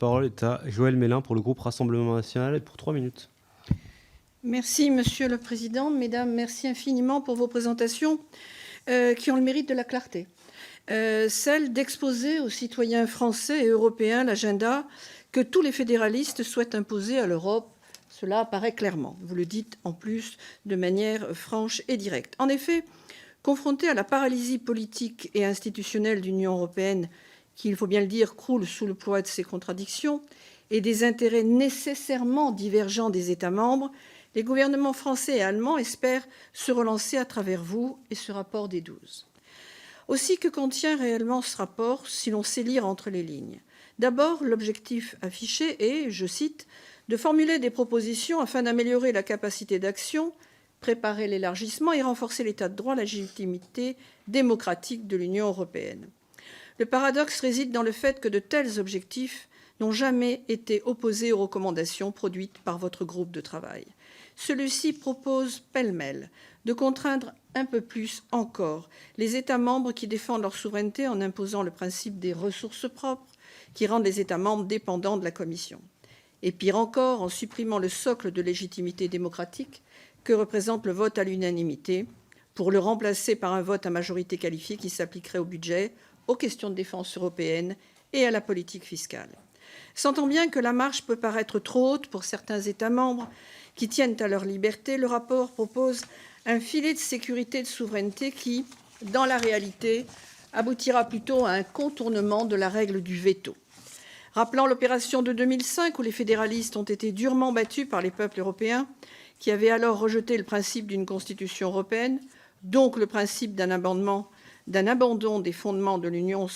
parole est à Joëlle Mélin pour le groupe Rassemblement national et pour 3 minutes. Merci, Monsieur le Président. Mesdames, merci infiniment pour vos présentations qui ont le mérite de la clarté. Celle d'exposer aux citoyens français et européens l'agenda que tous les fédéralistes souhaitent imposer à l'Europe. Cela apparaît clairement. Vous le dites en plus de manière franche et directe. En effet, confrontés à la paralysie politique et institutionnelle de l'Union européenne, qui, il faut bien le dire, croule sous le poids de ses contradictions et des intérêts nécessairement divergents des États membres, les gouvernements français et allemands espèrent se relancer à travers vous et ce rapport des 12. Aussi, que contient réellement ce rapport, si l'on sait lire entre les lignes ? D'abord, l'objectif affiché est, je cite, « de formuler des propositions afin d'améliorer la capacité d'action, préparer l'élargissement et renforcer l'état de droit, la légitimité démocratique de l'Union européenne ». Le paradoxe réside dans le fait que de tels objectifs n'ont jamais été opposés aux recommandations produites par votre groupe de travail. Celui-ci propose pêle-mêle de contraindre un peu plus encore les États membres qui défendent leur souveraineté en imposant le principe des ressources propres qui rendent les États membres dépendants de la Commission. Et pire encore, en supprimant le socle de légitimité démocratique que représente le vote à l'unanimité pour le remplacer par un vote à majorité qualifiée qui s'appliquerait au budget, aux questions de défense européenne et à la politique fiscale. Sentant bien que la marche peut paraître trop haute pour certains États membres qui tiennent à leur liberté, le rapport propose un filet de sécurité et de souveraineté qui, dans la réalité, aboutira plutôt à un contournement de la règle du veto. Rappelant l'opération de 2005 où les fédéralistes ont été durement battus par les peuples européens qui avaient alors rejeté le principe d'une constitution européenne, donc le principe d'un abandon des fondements de l'Union,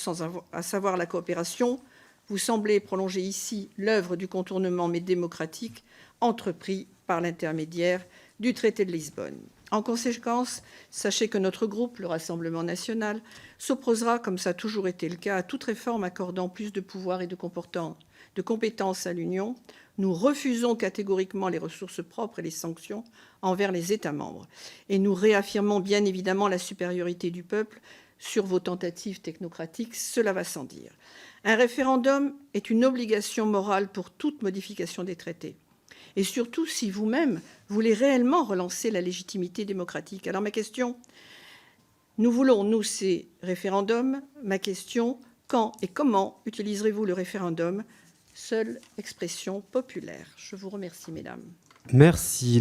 à savoir la coopération, vous semblez prolonger ici l'œuvre du contournement mais démocratique entrepris par l'intermédiaire du traité de Lisbonne. En conséquence, sachez que notre groupe, le Rassemblement national, s'opposera, comme ça a toujours été le cas, à toute réforme accordant plus de pouvoir et de compétences à l'Union. Nous refusons catégoriquement les ressources propres et les sanctions envers les États membres. Et nous réaffirmons bien évidemment la supériorité du peuple sur vos tentatives technocratiques, cela va sans dire. Un référendum est une obligation morale pour toute modification des traités. Et surtout, si vous-même voulez réellement relancer la légitimité démocratique. Alors ma question, nous voulons, nous, ces référendums. Ma question, quand et comment utiliserez-vous le référendum ? Seule expression populaire. Je vous remercie, mesdames. Merci.